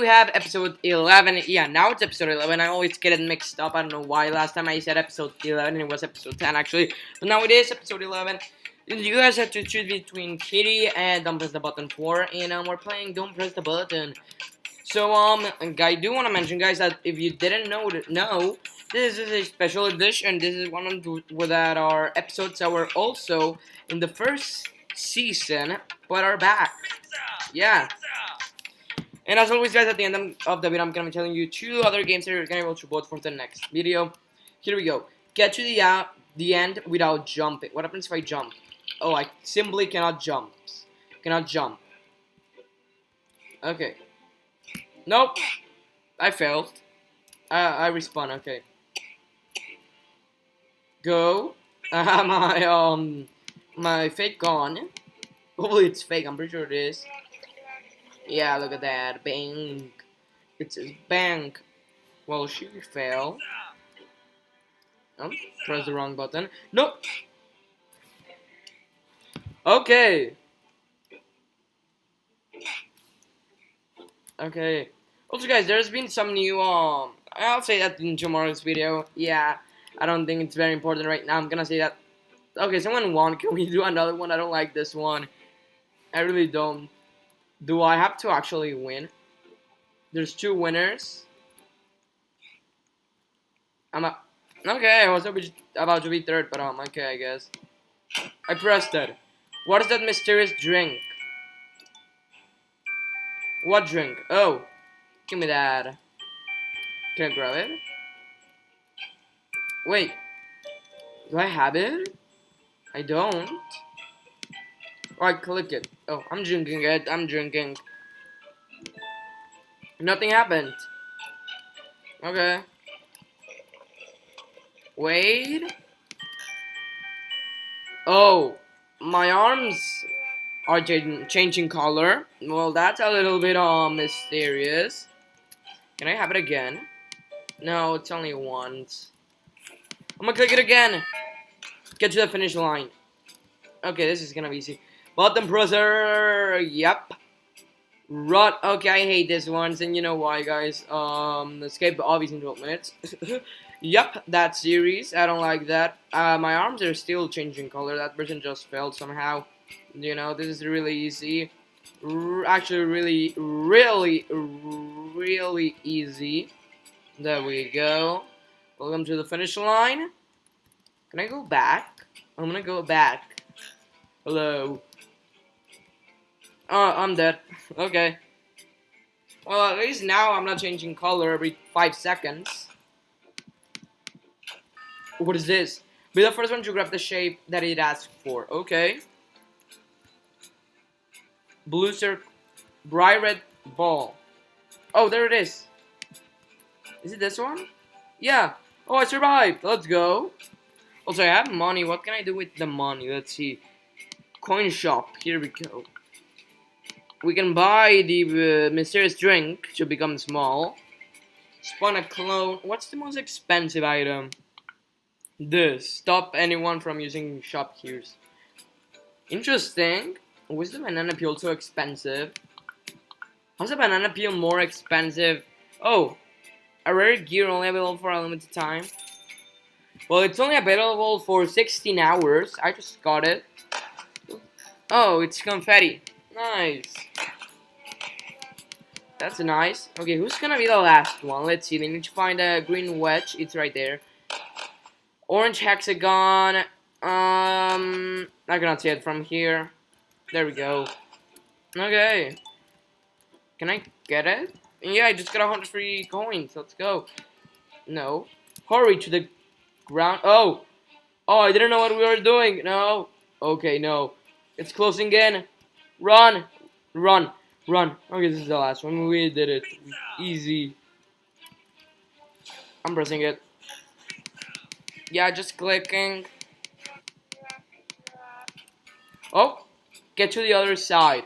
We have episode 11. Yeah, now it's episode 11. I always get it mixed up. I don't know why. Last time I said episode 11 and it was episode 10 actually. But now it is episode 11. You guys have to choose between Kitty and Don't Press the Button 4. And we're playing Don't Press the Button. So, I do want to mention, guys, that if you didn't know, this is a special edition. This is one of that are episodes that were also in the first season, but are back. Yeah. And as always, guys, at the end of the video, I'm going to be telling you 2 other games that you're going to be able to vote for the next video. Here we go. Get to the end without jumping. What happens if I jump? Oh, I simply cannot jump. Cannot jump. Okay. Nope. I failed. I respawn. Okay. Go. My fake gone. Hopefully it's fake. I'm pretty sure it is. Yeah, look at that. Bang. It says bank. Well, she fell. Oh, press the wrong button. Nope. Okay. Okay. Also, guys, there's been some new, I'll say that in tomorrow's video. Yeah, I don't think it's very important right now. I'm gonna say that. Okay, someone won. Can we do another one? I don't like this one. I really don't. Do I have to actually win? There's 2 winners. Okay, I was about to be third, but okay, I guess. I pressed it. What is that mysterious drink? What drink? Oh, give me that. Can I grab it? Wait, do I have it? I don't. Alright, click it. Oh, I'm drinking it. I'm drinking. Nothing happened. Okay. Wait. Oh, my arms are changing color. Well, that's a little bit mysterious. Can I have it again? No, it's only once. I'm gonna click it again. Get to the finish line. Okay, this is gonna be easy. Button presser. Yep. Run. Okay, I hate this one, and you know why, guys. Escape the obvious in 12 minutes. Yep, that series. I don't like that. My arms are still changing color. That person just failed somehow. You know, this is really easy. Actually, really easy. There we go. Welcome to the finish line. Can I go back? I'm gonna go back. Hello. Oh, I'm dead. Okay. Well, at least now I'm not changing color every 5 seconds. What is this? Be the first one to grab the shape that it asks for. Okay. Blue circle. Bright red ball. Oh, there it is. Is it this one? Yeah. Oh, I survived. Let's go. Also, I have money. What can I do with the money? Let's see. Coin shop. Here we go. We can buy the mysterious drink to become small. Spawn a clone. What's the most expensive item? This. Stop anyone from using shop keys. Interesting. Was the banana peel so expensive? How's the banana peel more expensive? Oh, a rare gear only available for a limited time. Well, it's only available for 16 hours. I just got it. Oh, it's confetti. Nice. That's nice. Okay, who's gonna be the last one? Let's see. They need to find a green wedge. It's right there. Orange hexagon. I cannot see it from here. There we go. Okay. Can I get it? Yeah, I just got 100 free coins. Let's go. No. Hurry to the ground. Oh. Oh, I didn't know what we were doing. No. Okay, no. It's closing in. Run. Run. Run. Okay, this is the last one. We did it. Easy. I'm pressing it. Yeah, just clicking. Oh. Get to the other side.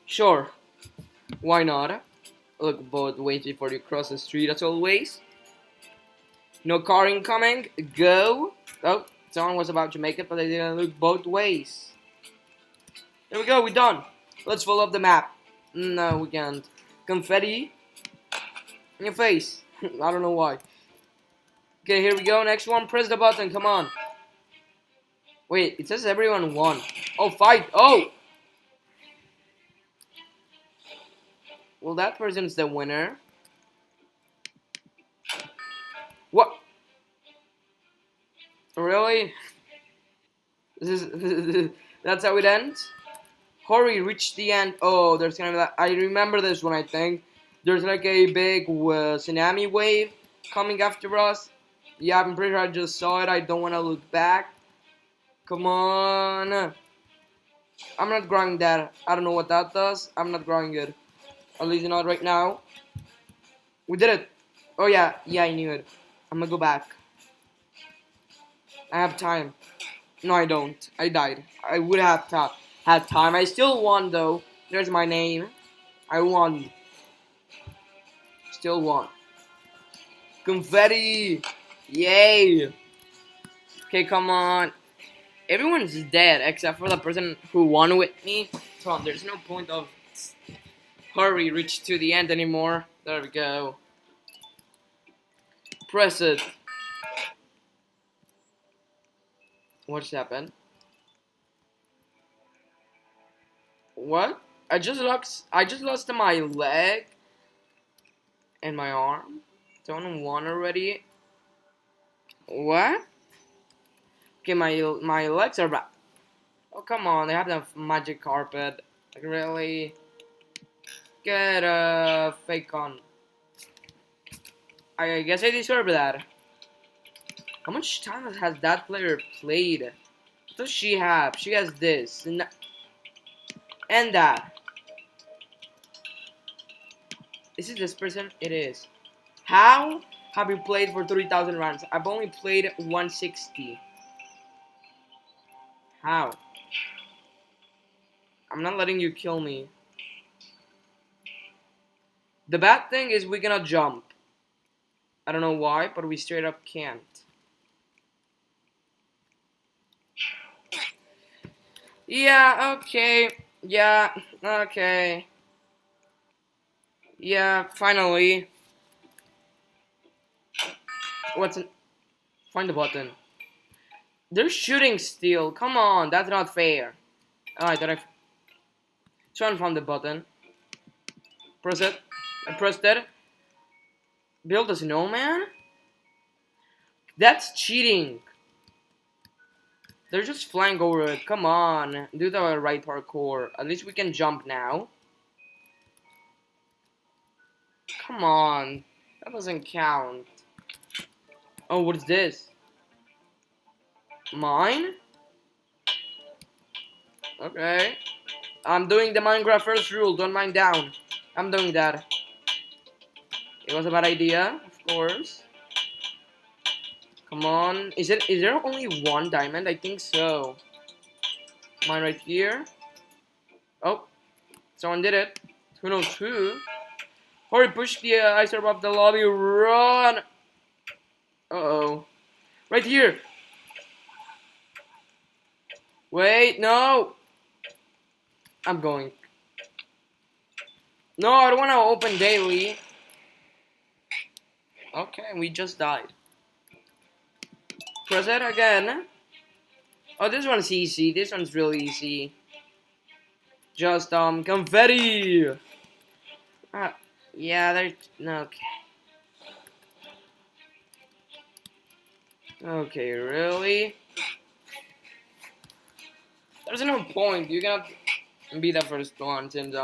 Sure. Why not? Look both ways before you cross the street as always. No car incoming. Go. Oh, someone was about to make it, but they didn't look both ways. There we go, we're done. Let's follow up the map. No, we can't. Confetti in your face. I don't know why. Okay, here we go. Next one. Press the button. Come on. Wait, it says everyone won. Oh, fight. Oh! Well, that person's the winner. What? Really? That's how it ends? Hurry, reach the end. Oh, there's gonna be that. I remember this one, I think. There's like a big tsunami wave coming after us. Yeah, I'm pretty sure I just saw it. I don't want to look back. Come on. I'm not growing that. I don't know what that does. I'm not growing it. At least not right now. We did it. Oh, yeah. Yeah, I knew it. I'm gonna go back. I have time. No, I don't. I died. I would have had time. I still won, though. There's my name. I won. Still won. Confetti! Yay! Okay, come on. Everyone's dead except for the person who won with me. Come on, there's no point of hurry, reach to the end anymore. There we go. Press it. What just happened? What? I just lost my leg and my arm. Don't want already. What? Okay, my legs are back. Oh come on, they have the magic carpet. Like really? Get a fake on. I guess I deserve that. How much time has that player played? What does she have? She has this and that. Is it this person? It is. How have you played for 3,000 rounds? I've only played 160. How? I'm not letting you kill me. The bad thing is we cannot jump. I don't know why, but we straight up can't. Yeah, okay. Yeah, okay. Yeah, finally. What's in... Find the button. They're shooting still. Come on, that's not fair. Alright, then I... Try and find the button. Press it. I pressed it. Build a snowman? That's cheating. They're just flying over it. Come on. Do the right parkour. At least we can jump now. Come on. That doesn't count. Oh, what is this? Mine? Okay. I'm doing the Minecraft first rule. Don't mine down. I'm doing that. It was a bad idea, of course. Come on. Is there only one diamond? I think so. Mine right here. Oh. Someone did it. Who knows who? Hurry, push the ice above the lobby. Run! Uh-oh. Right here. Wait, no. I'm going. No, I don't want to open daily. Okay, we just died. Press it again. Oh, this one's easy. This one's really easy. Just, confetti. Yeah, there's... Okay. Okay, really? There's no point. You cannot be the first one since,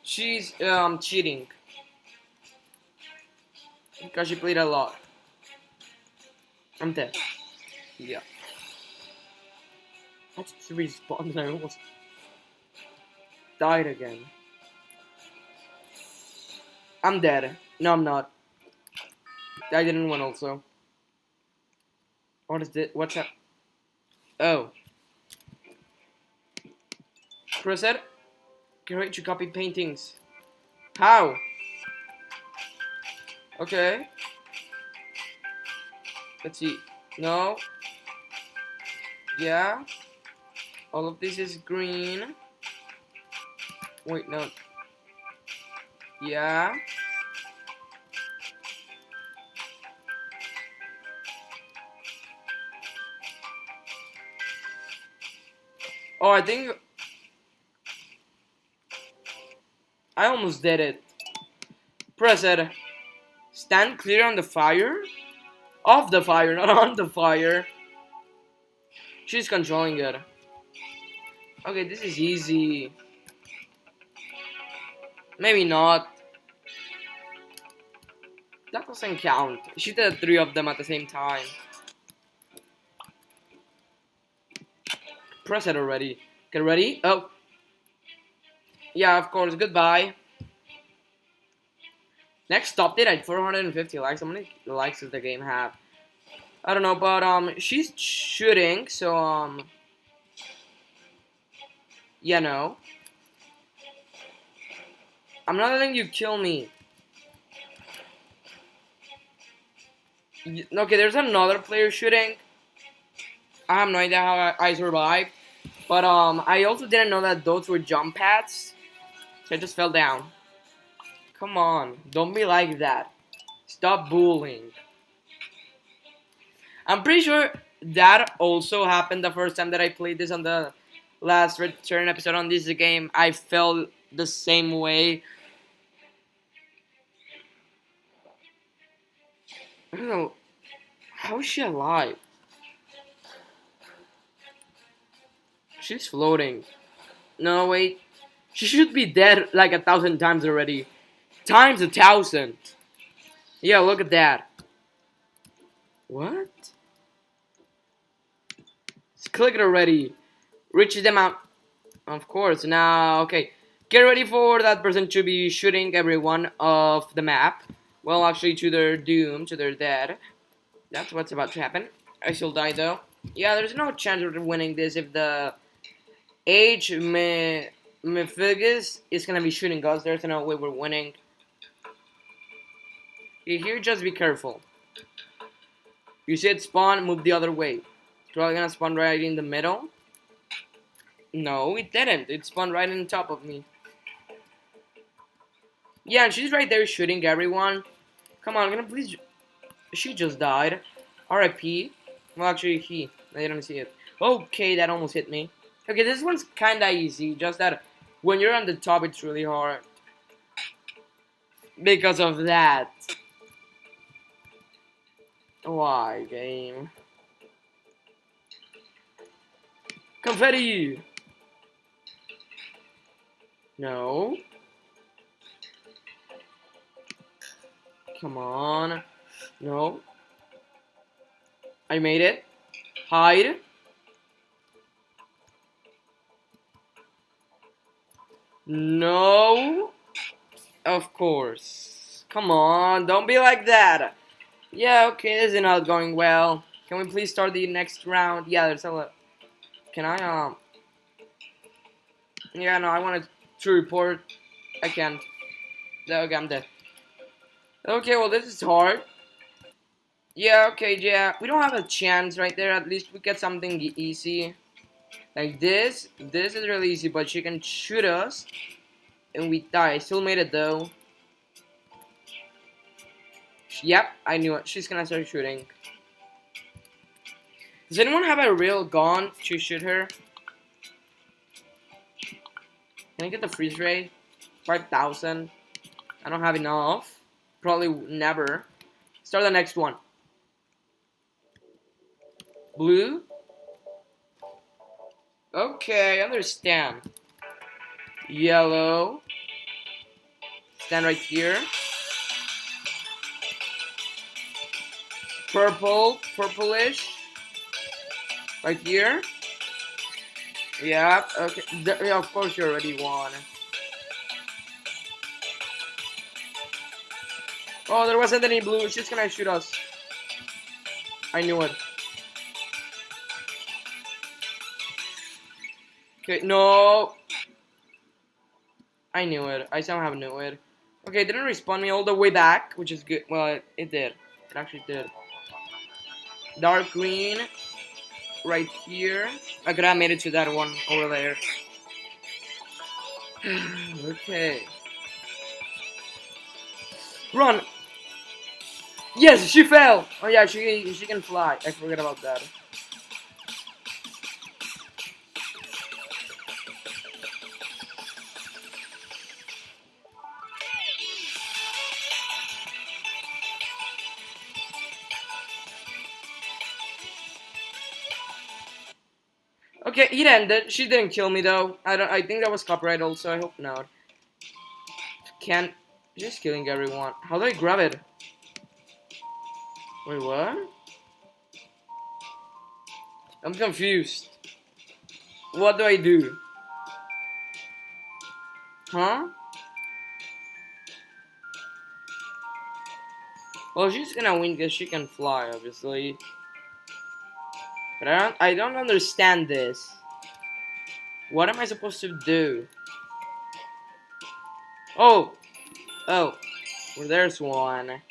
she's, cheating. Because she played a lot. I'm dead. Yeah. I just respawned and I almost died again. I'm dead. No, I'm not. I didn't win also. What is this? What's up? Oh. Press it. Create to copy paintings. How? Okay. Let's see. No. Yeah. All of this is green. Wait, no. Yeah. Oh, I think I almost did it. Press it. Stand clear on the fire? Off the fire, not on the fire. She's controlling it. Okay, this is easy. Maybe not. That doesn't count. She did 3 of them at the same time. Press it already. Get ready? Oh. Yeah, of course. Goodbye. Next stop did at 450 likes. How many likes does the game have? I don't know, but she's shooting, so yeah, no. I'm not letting you kill me. Okay, there's another player shooting. I have no idea how I survived. But I also didn't know that those were jump pads. So I just fell down. Come on, don't be like that. Stop bullying. I'm pretty sure that also happened the first time that I played this on the last return episode on this game. I felt the same way. I don't know. How is she alive? She's floating. No, wait. She should be dead like 1,000 times already. Times 1,000. Yeah, look at that. What? Just click it already. Reach them out. Of course. Now, okay. Get ready for that person to be shooting everyone off the map. Well, actually, to their doom, to their death. That's what's about to happen. I still die, though. Yeah, there's no chance of winning this if the Mephigus is gonna be shooting us. There's no way we're winning. Here, just be careful. You see it spawn, move the other way. It's probably gonna spawn right in the middle. No, it didn't. It spawned right on top of me. Yeah, and she's right there shooting everyone. Come on, gonna please. She just died. R.I.P. Well, actually, I didn't see it. Okay, that almost hit me. Okay, this one's kinda easy. Just that when you're on the top, it's really hard. Because of that. Why, game? Confetti! No. Come on. No. I made it. Hide. No. Of course. Come on, don't be like that. Yeah, okay, this is not going well. Can we please start the next round? Yeah, there's a lot. Can I, Yeah, no, I wanted to report. I can't. Okay, I'm dead. Okay, well, this is hard. Yeah, okay, yeah. We don't have a chance right there. At least we get something easy. Like this. This is really easy, but she can shoot us. And we die. I still made it, though. Yep, I knew it. She's gonna start shooting. Does anyone have a real gun to shoot her? Can I get the freeze rate? 5,000. I don't have enough. Probably never. Start the next one. Blue. Okay, I understand. Yellow. Stand right here. Purple. Purplish. Right here. Yeah, okay. Yeah, of course you already won. Oh, there wasn't any blue. She's gonna shoot us. I knew it. Okay, no. I knew it. I somehow knew it. Okay, it didn't respawn me all the way back, which is good. Well, it did. It actually did. Dark green. Right here. I could have made it to that one over there. Okay. Run! Yes, she fell! Oh yeah, she can fly. I forgot about that. Okay, it ended. She didn't kill me though. I think that was copyright also. I hope not. Can't. Just killing everyone. How do I grab it? Wait, what? I'm confused. What do I do? Huh? Well, she's gonna win because she can fly, obviously. But I don't understand this. What am I supposed to do? Oh! Oh. Well, there's one.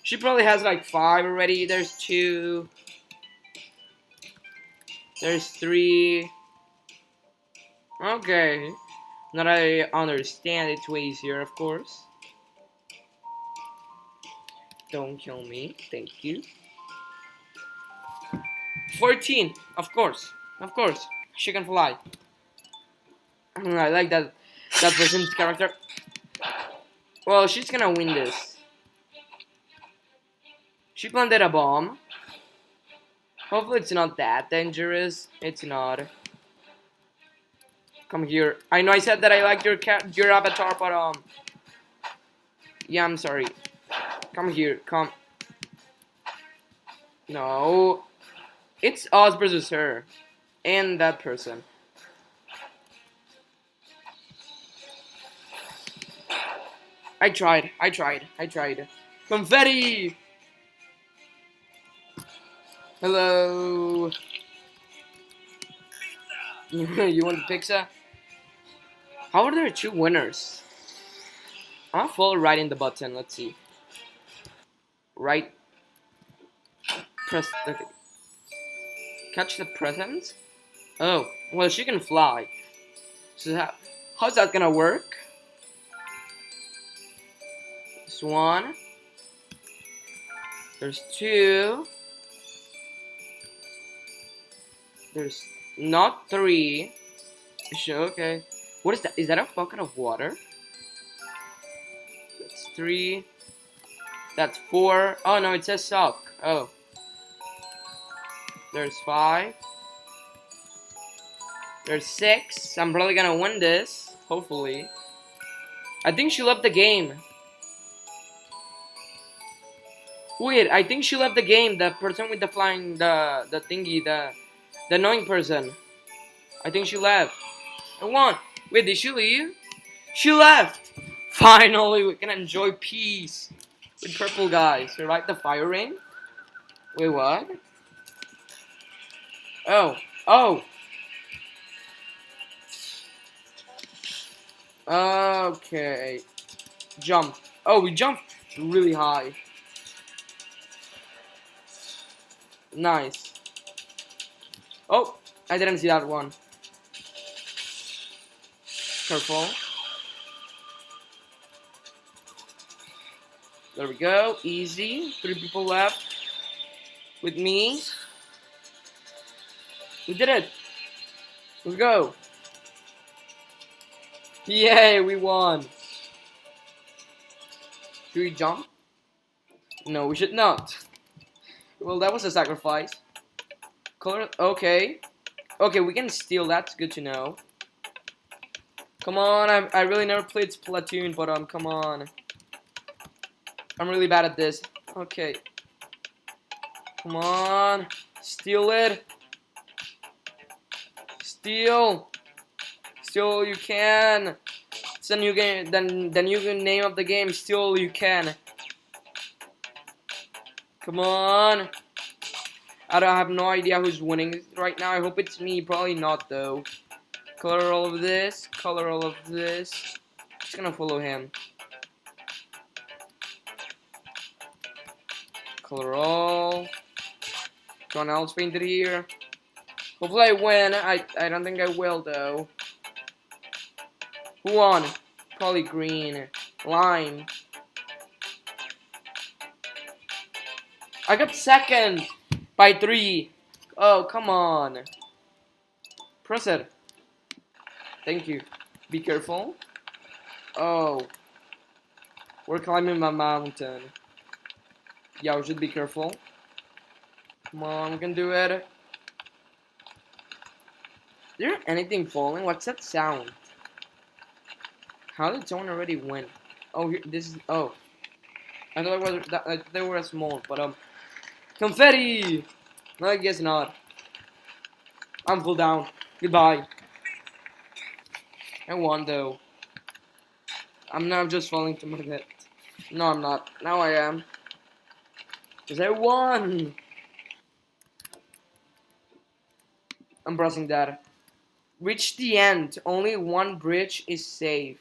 She probably has like 5 already. There's 2. There's 3. Okay. Now that I understand, it's way easier, of course. Don't kill me. Thank you. 14. Of course. Of course. She can fly. I like that person's character. Well, she's gonna win this. She planted a bomb. Hopefully it's not that dangerous. It's not. Come here. I know I said that I like your avatar, but yeah, I'm sorry. Come here. Come. No. It's us versus her. And that person. I tried. Confetti! Hello. You want the pizza? How are there 2 winners? I'll follow right in the button. Let's see. Right. Press the... Catch the present? Oh. Well, she can fly. So how's that gonna work? There's 1. There's 2. There's not 3. Okay. What is that? Is that a bucket of water? That's 3. That's 4. Oh no, it says sock. Oh. There's 5. There's 6. I'm probably gonna win this. Hopefully. I think she left the game. Wait, I think she left the game. The person with the flying, the thingy, the annoying person. I think she left. I won. Wait, did she leave? She left. Finally, we can enjoy peace with purple guys. You right, the fire ring. Wait, what? Oh, oh. Okay. Jump. Oh, we jumped really high. Nice. Oh, I didn't see that one. Careful. There we go. Easy. 3 people left. With me. We did it. Let's go. Yay, we won. Should we jump? No, we should not. Well, that was a sacrifice. Color, okay. Okay, we can steal, that's good to know. Come on, I really never played Splatoon, but come on. I'm really bad at this. Okay. Come on. Steal it. Steal. Steal you can. It's the new game, the new name of the game, Steal You Can. Come on. I don't have no idea who's winning right now. I hope it's me. Probably not though. Color all of this. Color all of this. Just gonna follow him. Color all. Someone else painted here. Hopefully I win. I don't think I will though. Who won? Probably green. Lime. I got second by 3. Oh, come on. Press it. Thank you. Be careful. Oh. We're climbing my mountain. Yeah, we should be careful. Come on, we can do it. Is there anything falling? What's that sound? How did someone already win? Oh, this is. Oh. I thought they were small, but confetti! No, I guess not. I'm full down. Goodbye. I won though. I'm now just falling to my death. No, I'm not. Now I am. Because I won! I'm pressing that. Reach the end. Only one bridge is safe.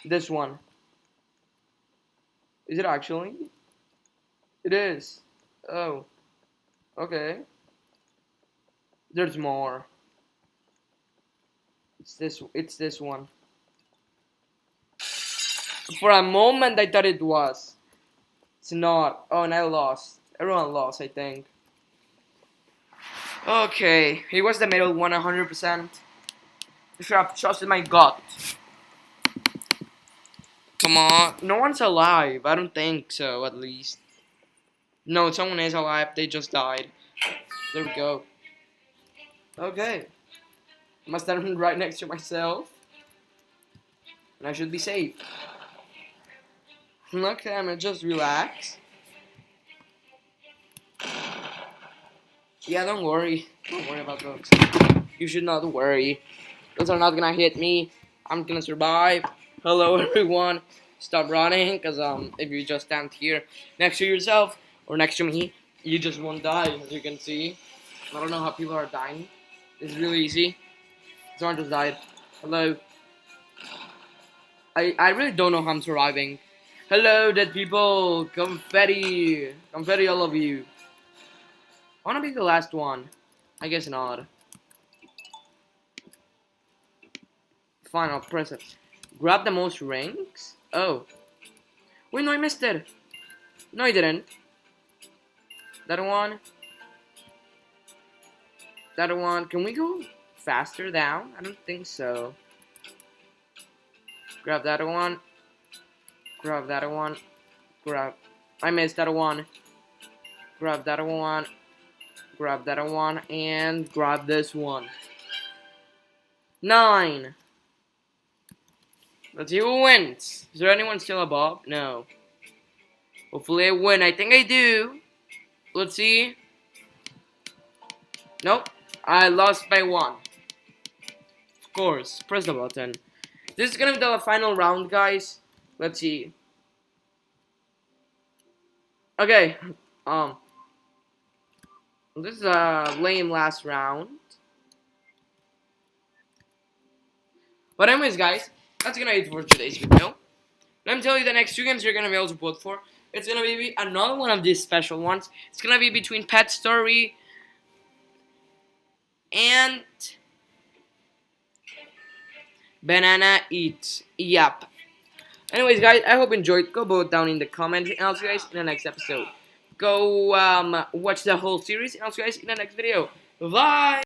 This one. Is it actually? It is. Oh. Okay. There's more. It's this one. For a moment I thought it was. It's not. Oh, and I lost. Everyone lost, I think. Okay, he was the middle one 100%. I should have trusted my gut. Come on. No one's alive. I don't think so, at least. No, someone is alive. They just died. There we go. Okay. I'm standing right next to myself. And I should be safe. Okay, I'm gonna just relax. Yeah, don't worry. Don't worry about those. You should not worry. Those are not gonna hit me. I'm gonna survive. Hello, everyone. Stop running, because if you just stand here next to yourself or next to me, you just won't die, as you can see. I don't know how people are dying. It's really easy. Someone just died. Hello. I really don't know how I'm surviving. Hello, dead people. Confetti. Confetti, all of you. I wanna be the last one. I guess not. Fine, I'll press it. Grab the most rings? Oh. Wait, no, I missed it. No, I didn't. That one. That one. Can we go faster down? I don't think so. Grab that one. Grab that one. Grab. I missed that one. Grab that one. Grab that one. And grab this one. 9. Let's see who wins. Is there anyone still above? No. Hopefully I win. I think I do. Let's see. Nope. I lost by 1. Of course. Press the button. This is gonna be the final round, guys. Let's see. Okay. This is a lame last round. But anyways, guys, that's gonna be it for today's video. Let me tell you the next 2 games you're gonna be able to vote for. It's gonna be another one of these special ones. It's gonna be between Pet Story and Banana Eats. Yep. Anyways, guys, I hope you enjoyed. Go vote down in the comments, and I'll see you guys in the next episode. Go watch the whole series, and I'll see you guys in the next video. Bye!